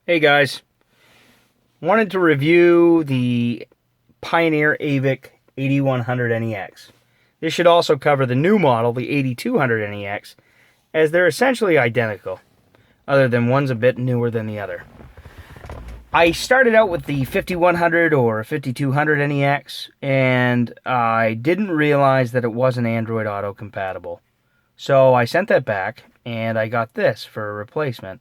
Hey guys, wanted to review the Pioneer AVIC-8100 NEX. This should also cover the new model, the 8200 NEX, as they're essentially identical, other than one's a bit newer than the other. I started out with the 5100 or 5200 NEX, and I didn't realize that it wasn't Android Auto compatible. So I sent that back, and I got this for a replacement.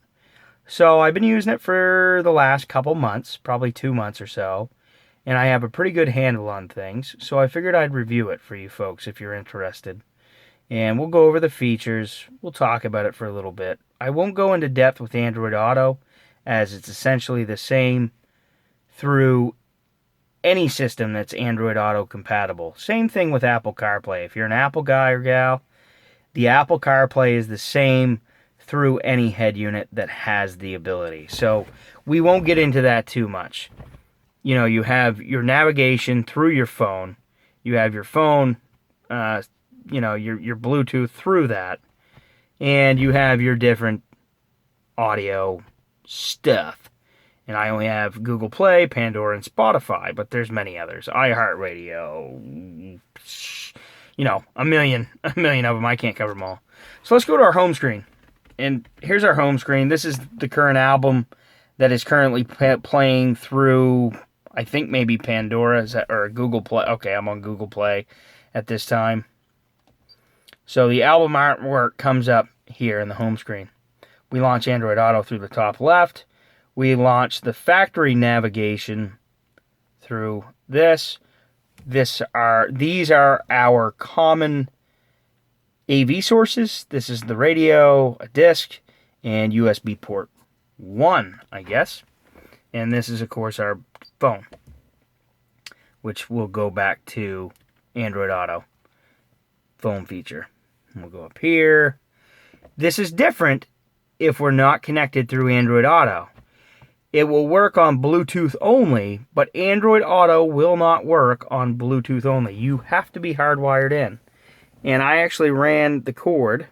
So I've been using it for the last couple months, probably 2 months or so, and I have a pretty good handle on things, so I figured I'd review it for you folks if you're interested. And we'll go over the features, we'll talk about it for a little bit. I won't go into depth with Android Auto, as it's essentially the same through any system that's Android Auto compatible. Same thing with Apple CarPlay. If you're an Apple guy or gal, the Apple CarPlay is the same through any head unit that has the ability. So we won't get into that too much. You know, you have your navigation through your phone. You have your phone, your Bluetooth through that. And you have your different audio stuff. And I only have Google Play, Pandora, and Spotify, but there's many others. iHeartRadio, a million of them. I can't cover them all. So let's go to our home screen. And here's our home screen. This is the current album that is currently playing through, I think maybe Pandora or Google Play. Okay, I'm on Google Play at this time. So the album artwork comes up here in the home screen. We launch Android Auto through the top left. We launch the factory navigation through this. These are our common AV sources. This is the radio, a disc, and USB port 1, I guess. And this is, of course, our phone, which will go back to Android Auto phone feature. And we'll go up here. This is different if we're not connected through Android Auto. It will work on Bluetooth only, but Android Auto will not work on Bluetooth only. You have to be hardwired in. And I actually ran the cord,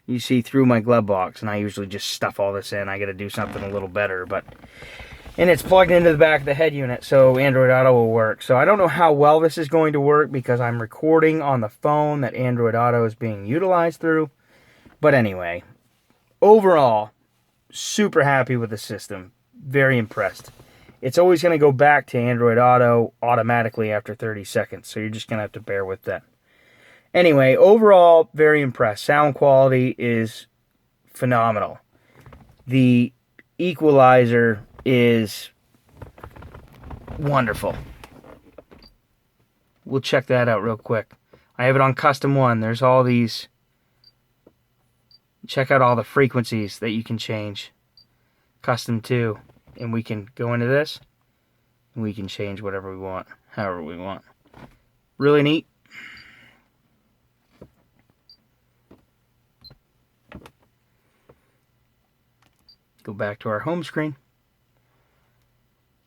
you see, through my glove box, and I usually just stuff all this in. I got to do something a little better, and it's plugged into the back of the head unit, so Android Auto will work. So I don't know how well this is going to work because I'm recording on the phone that Android Auto is being utilized through. But anyway, overall, super happy with the system. Very impressed. It's always going to go back to Android Auto automatically after 30 seconds, so you're just going to have to bear with that. Anyway, overall, very impressed. Sound quality is phenomenal. The equalizer is wonderful. We'll check that out real quick. I have it on Custom 1. There's all these. Check out all the frequencies that you can change. Custom 2. And we can go into this, and we can change whatever we want, however we want. Really neat. Go back to our home screen.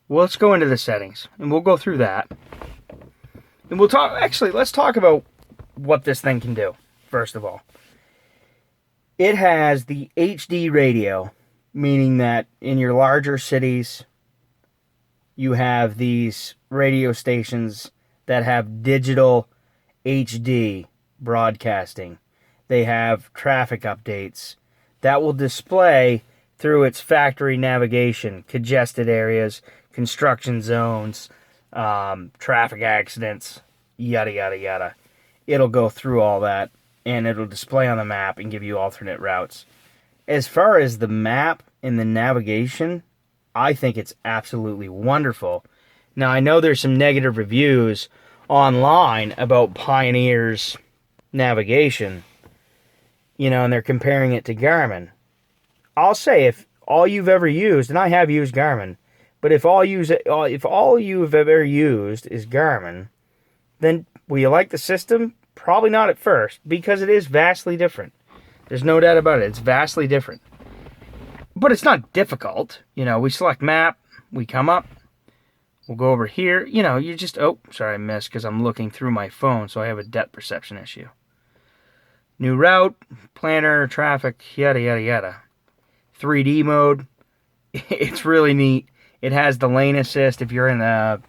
Well, let's go into the settings, and we'll go through that. And we'll talk, actually, let's talk about what this thing can do, first of all. It has the HD radio, meaning that in your larger cities, you have these radio stations that have digital HD broadcasting. They have traffic updates that will display through its factory navigation, congested areas, construction zones, traffic accidents, yada, yada, yada. It'll go through all that, and it'll display on the map and give you alternate routes. As far as the map and the navigation, I think it's absolutely wonderful. Now, I know there's some negative reviews online about Pioneer's navigation, and they're comparing it to Garmin. I'll say, if all you've ever used, and I have used Garmin, but if all you've ever used is Garmin, then will you like the system? Probably not at first, because it is vastly different. There's no doubt about it. It's vastly different. But it's not difficult. We select map, we come up, we'll go over here. You just, oh, sorry, I missed because I'm looking through my phone, so I have a depth perception issue. New route, planner, traffic, yada, yada, yada. 3D mode. It's really neat. It has the lane assist if you're in the,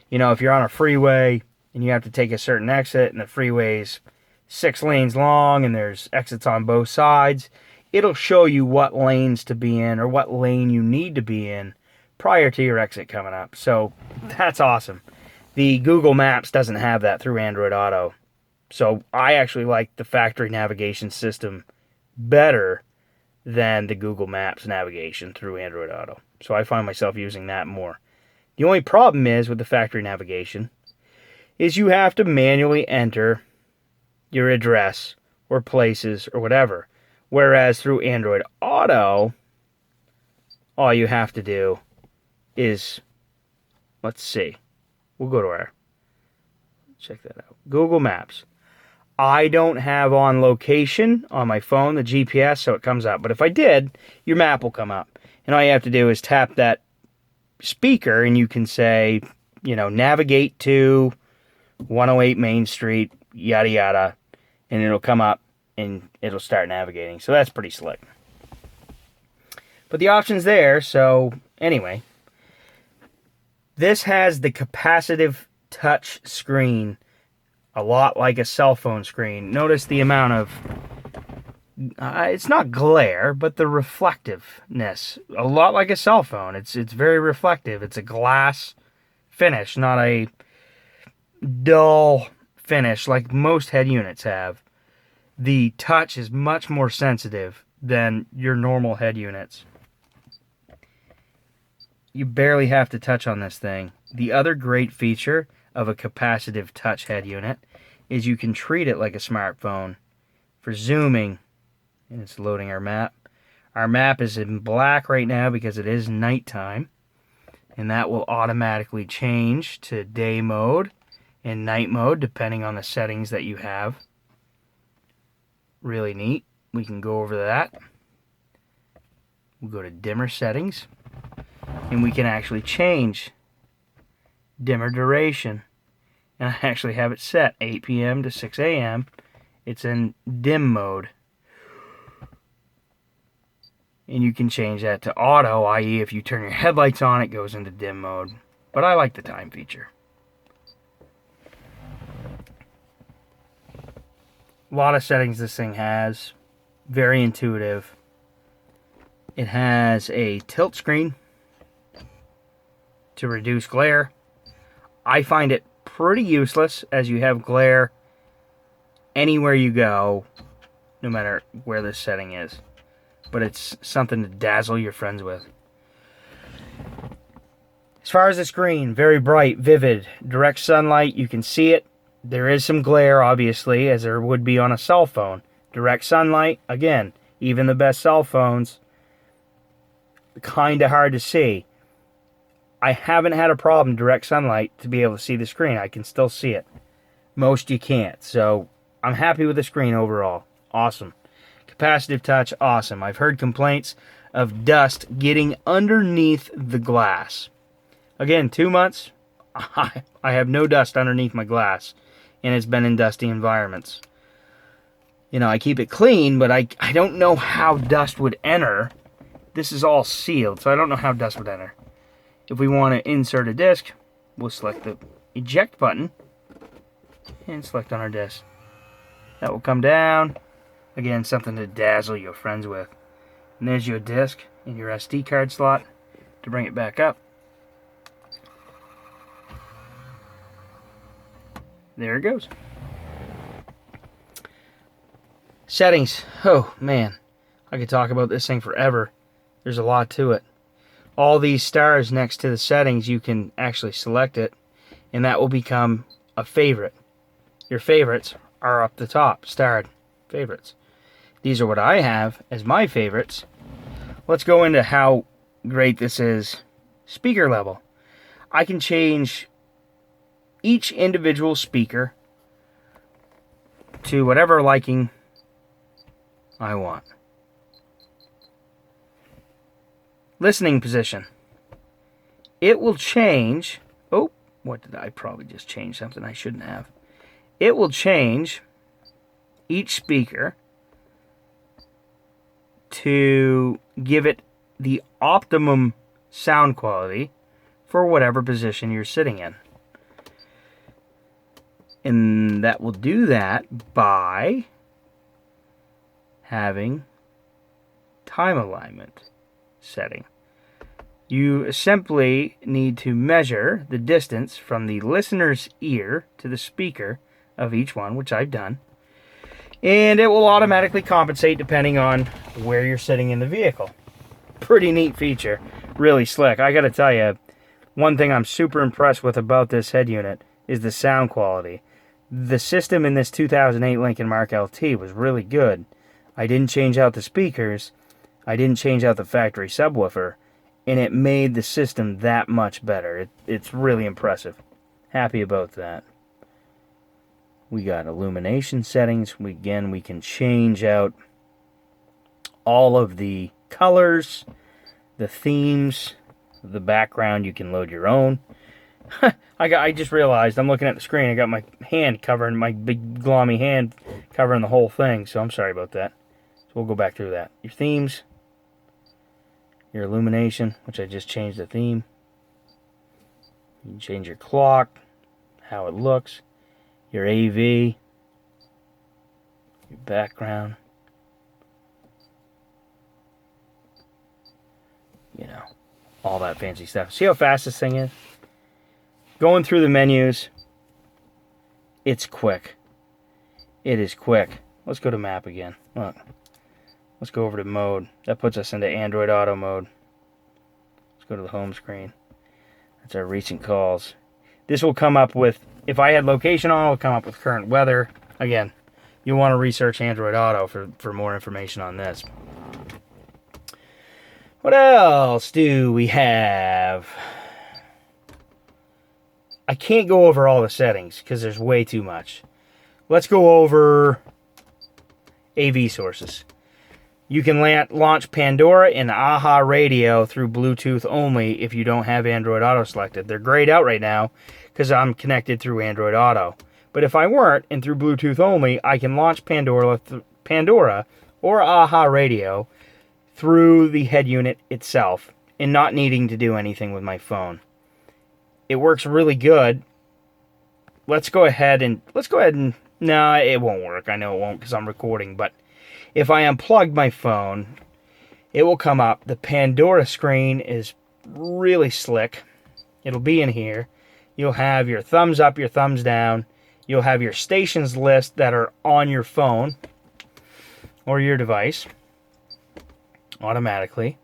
if you're on a freeway and you have to take a certain exit and the freeway's 6 lanes long and there's exits on both sides, it'll show you what lanes to be in or what lane you need to be in prior to your exit coming up. So that's awesome. The Google Maps doesn't have that through Android Auto. So I actually like the factory navigation system better than the Google Maps navigation through Android Auto. So I find myself using that more. The only problem is with the factory navigation is you have to manually enter your address or places or whatever. Whereas through Android Auto, all you have to do is, let's see, we'll go to check that out, Google Maps. I don't have on location on my phone, the GPS, so it comes up. But if I did, your map will come up. And all you have to do is tap that speaker and you can say, navigate to 108 Main Street, yada yada, and it'll come up and it'll start navigating. So that's pretty slick. But the option's there, so anyway. This has the capacitive touch screen, a lot like a cell phone screen. Notice the amount of, it's not glare, but the reflectiveness. A lot like a cell phone. It's very reflective. It's a glass finish, not a dull finish like most head units have. The touch is much more sensitive than your normal head units. You barely have to touch on this thing. The other great feature of a capacitive touch head unit is you can treat it like a smartphone for zooming. And it's loading our map. Our map is in black right now because it is nighttime. And that will automatically change to day mode and night mode depending on the settings that you have. Really neat. We can go over that. We'll go to dimmer settings. And we can actually change dimmer duration. And I actually have it set 8 p.m. to 6 a.m. It's in dim mode. And you can change that to auto, i.e. if you turn your headlights on, it goes into dim mode. But I like the time feature. A lot of settings this thing has. Very intuitive. It has a tilt screen to reduce glare. I find it pretty useless as you have glare anywhere you go, no matter where this setting is. But it's something to dazzle your friends with. As far as the screen, very bright, vivid, direct sunlight, you can see it. There is some glare, obviously, as there would be on a cell phone. Direct sunlight, again, even the best cell phones, kind of hard to see. I haven't had a problem direct sunlight to be able to see the screen. I can still see it. Most you can't. So I'm happy with the screen overall. Awesome. Capacitive touch, awesome. I've heard complaints of dust getting underneath the glass. Again, 2 months, I have no dust underneath my glass. And it's been in dusty environments. I keep it clean, but I don't know how dust would enter. This is all sealed, so I don't know how dust would enter. If we want to insert a disc, we'll select the eject button and select on our disc. That will come down. Again, something to dazzle your friends with. And there's your disc and your SD card slot to bring it back up. There it goes. Settings. Oh, man. I could talk about this thing forever. There's a lot to it. All these stars next to the settings, you can actually select it, and that will become a favorite. Your favorites are up the top, starred favorites. These are what I have as my favorites. Let's go into how great this is. Speaker level. I can change each individual speaker to whatever liking I want. Listening position. It will change. Oh, what did I probably just change something I shouldn't have. It will change each speaker to give it the optimum sound quality for whatever position you're sitting in. And that will do that by having time alignment setting. You simply need to measure the distance from the listener's ear to the speaker of each one, which I've done, and it will automatically compensate depending on where you're sitting in the vehicle. Pretty neat feature, really slick. I gotta tell you, one thing I'm super impressed with about this head unit is the sound quality. The system in this 2008 Lincoln Mark LT was really good. I didn't change out the speakers, I didn't change out the factory subwoofer, and it made the system that much better. It's really impressive. Happy about that. We got illumination settings. Again, we can change out all of the colors, the themes, the background. You can load your own. I just realized I'm looking at the screen. I got my hand covering, my big gloomy hand covering the whole thing, so I'm sorry about that. So we'll go back through that. Your themes, your illumination, which I just changed the theme. You can change your clock, how it looks, your AV, your background, you know, all that fancy stuff. See how fast this thing is? Going through the menus, it's quick. It is quick. Let's go to map again. Look. Let's go over to mode. That puts us into Android Auto mode. Let's go to the home screen. That's our recent calls. This will come up with, if I had location on, it will come up with current weather. Again, you'll want to research Android Auto for more information on this. What else do we have? I can't go over all the settings because there's way too much. Let's go over AV sources. You can launch Pandora and AHA radio through Bluetooth only if you don't have Android Auto selected. They're grayed out right now because I'm connected through Android Auto. But if I weren't and through Bluetooth only, I can launch Pandora or AHA radio through the head unit itself and not needing to do anything with my phone. It works really good. Let's go ahead and no, it won't work. I know it won't because I'm recording, but if I unplug my phone, it will come up. The Pandora screen is really slick. It'll be in here. You'll have your thumbs up, your thumbs down. You'll have your stations list that are on your phone or your device automatically.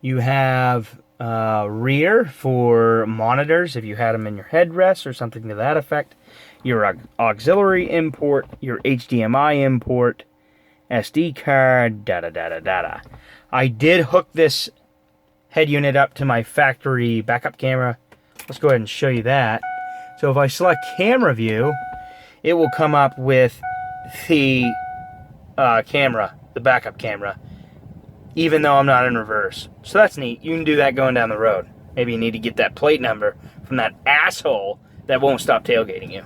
You have rear for monitors if you had them in your headrest or something to that effect. Your auxiliary import, your HDMI import, SD card, da-da-da-da-da-da. I did hook this head unit up to my factory backup camera. Let's go ahead and show you that. So if I select camera view, it will come up with the camera, the backup camera, even though I'm not in reverse. So that's neat. You can do that going down the road. Maybe you need to get that plate number from that asshole that won't stop tailgating you.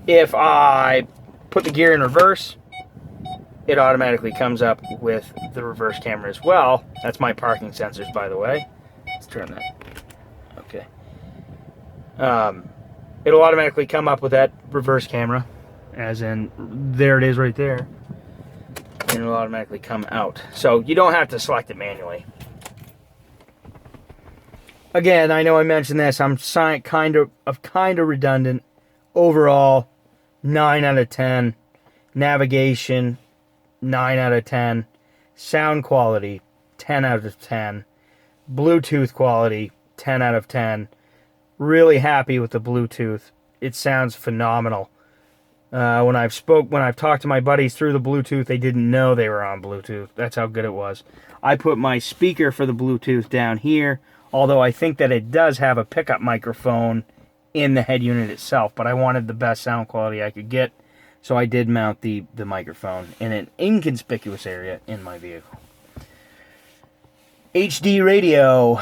If I put the gear in reverse, it automatically comes up with the reverse camera as well. That's my parking sensors, by the way. Let's turn that. Okay. It'll automatically come up with that reverse camera, as in, there it is right there. And it'll automatically come out. So you don't have to select it manually. Again, I know I mentioned this. I'm kind of redundant. Overall, 9 out of 10. Navigation, 9 out of 10. Sound quality, 10 out of 10. Bluetooth quality, 10 out of 10. Really happy with the Bluetooth. It sounds phenomenal. When I've talked to my buddies through the Bluetooth, they didn't know they were on Bluetooth. That's how good it was. I put my speaker for the Bluetooth down here, although I think that it does have a pickup microphone in the head unit itself, but I wanted the best sound quality I could get, so I did mount the microphone in an inconspicuous area in my vehicle. HD radio,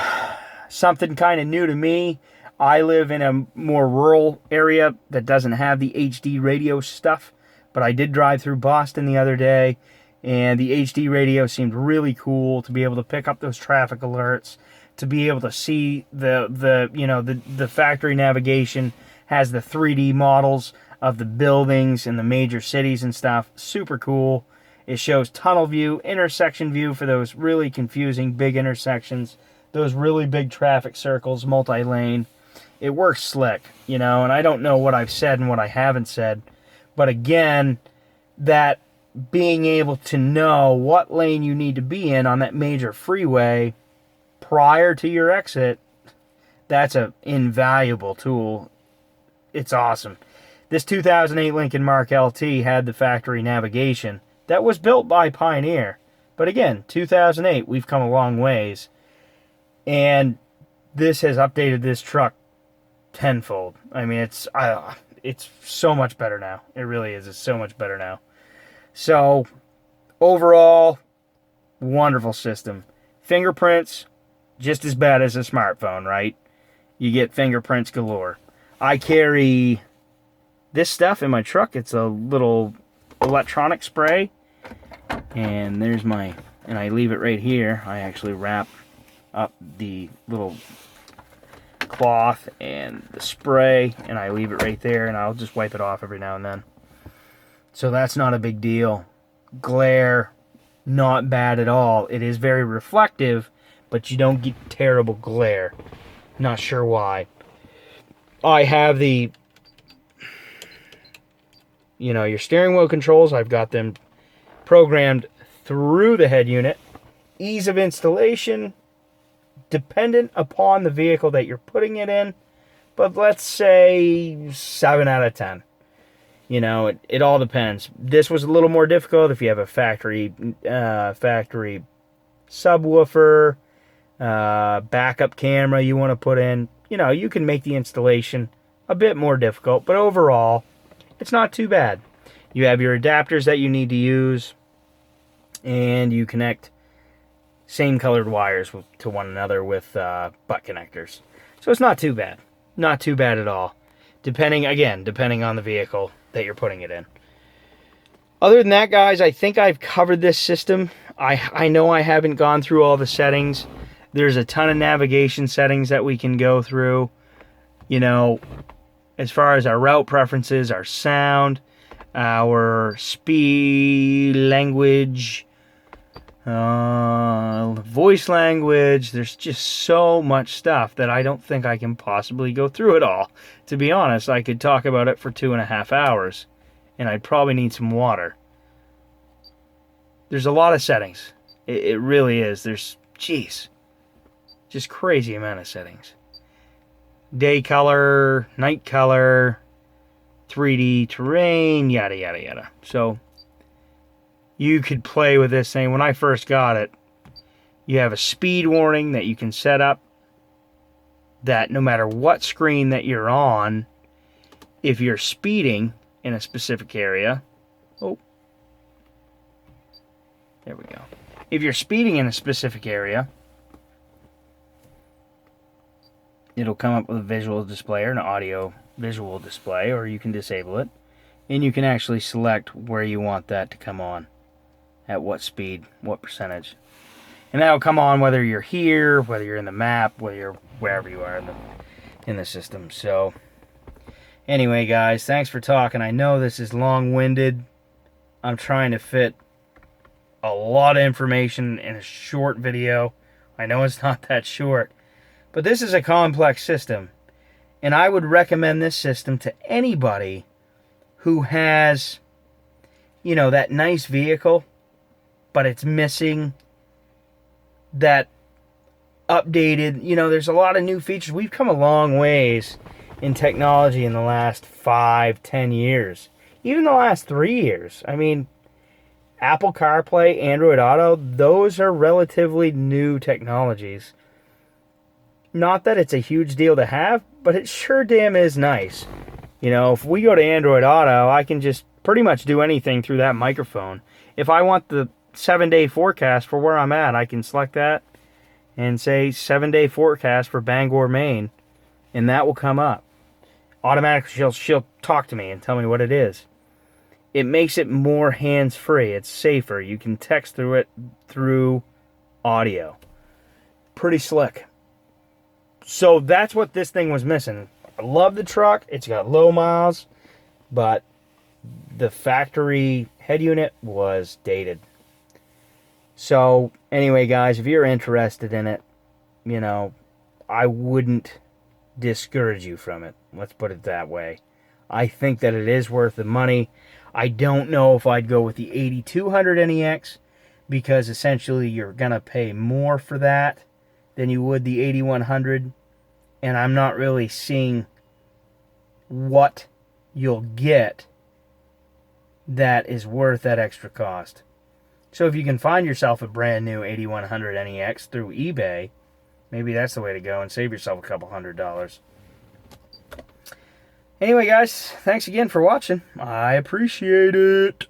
something kind of new to me. I live in a more rural area that doesn't have the HD radio stuff, but I did drive through Boston the other day, And the HD radio seemed really cool to be able to pick up those traffic alerts, to be able to see the factory navigation, has the 3D models of the buildings and the major cities and stuff. Super cool. It shows tunnel view, intersection view for those really confusing big intersections, those really big traffic circles, multi-lane. It works slick, and I don't know what I've said and what I haven't said. But again, that being able to know what lane you need to be in on that major freeway prior to your exit, that's an invaluable tool. It's awesome. This 2008 Lincoln Mark LT had the factory navigation that was built by Pioneer. But again, 2008, we've come a long ways. And this has updated this truck tenfold. I mean, it's so much better now. It really is. It's so much better now. So, overall, wonderful system. Fingerprints, just as bad as a smartphone, right? You get fingerprints galore. I carry this stuff in my truck. It's a little electronic spray. And there's and I leave it right here. I actually wrap up the little cloth and the spray, and I leave it right there, and I'll just wipe it off every now and then. So that's not a big deal. Glare, not bad at all. It is very reflective, but you don't get terrible glare. Not sure why. I have the, your steering wheel controls. I've got them programmed through the head unit. Ease of installation, dependent upon the vehicle that you're putting it in, but let's say 7 out of 10. It all depends. This was a little more difficult if you have a factory subwoofer, backup camera you want to put in. You can make the installation a bit more difficult, but overall, it's not too bad. You have your adapters that you need to use, and you connect same colored wires to one another with butt connectors. So it's not too bad. Not too bad at all. Depending on the vehicle that you're putting it in. Other than that, guys, I think I've covered this system. I know I haven't gone through all the settings. There's a ton of navigation settings that we can go through. As far as our route preferences, our sound, our speed, language, voice language. There's just so much stuff that I don't think I can possibly go through it all. To be honest, I could talk about it for 2.5 hours, and I'd probably need some water. There's a lot of settings. It really is. There's, just crazy amount of settings. Day color, night color, 3D terrain, yada, yada, yada. So, you could play with this thing. When I first got it, you have a speed warning that you can set up that no matter what screen that you're on, if you're speeding in a specific area, there we go. If you're speeding in a specific area, it'll come up with a visual display or an audio visual display, or you can disable it. And you can actually select where you want that to come on. At what speed, what percentage. And that'll come on whether you're here, whether you're in the map, whether you're wherever you are in the system. So, anyway, guys, thanks for talking. I know this is long-winded. I'm trying to fit a lot of information in a short video. I know it's not that short. But this is a complex system. And I would recommend this system to anybody who has, that nice vehicle, but it's missing that updated, there's a lot of new features. We've come a long ways in technology in the last 5-10 years. Even the last 3 years. I mean, Apple CarPlay, Android Auto, those are relatively new technologies. Not that it's a huge deal to have, but it sure damn is nice. If we go to Android Auto, I can just pretty much do anything through that microphone. If I want the 7-day forecast for where I'm at, I can select that and say 7-day forecast for Bangor, Maine, and that will come up. Automatically, she'll talk to me and tell me what it is. it makes it more hands-free. It's safer. You can text through it through audio. Pretty slick. So that's what this thing was missing. I love the truck. It's got low miles, but the factory head unit was dated. So anyway, guys, if you're interested in it, you know, I wouldn't discourage you from it. Let's put it that way. I think that it is worth the money. I don't know if I'd go with the 8200 NEX, because essentially you're going to pay more for that than you would the 8100, and I'm not really seeing what you'll get that is worth that extra cost. So if you can find yourself a brand new 8100 NEX through eBay, maybe that's the way to go and save yourself a couple $100. Anyway, guys, thanks again for watching. I appreciate it.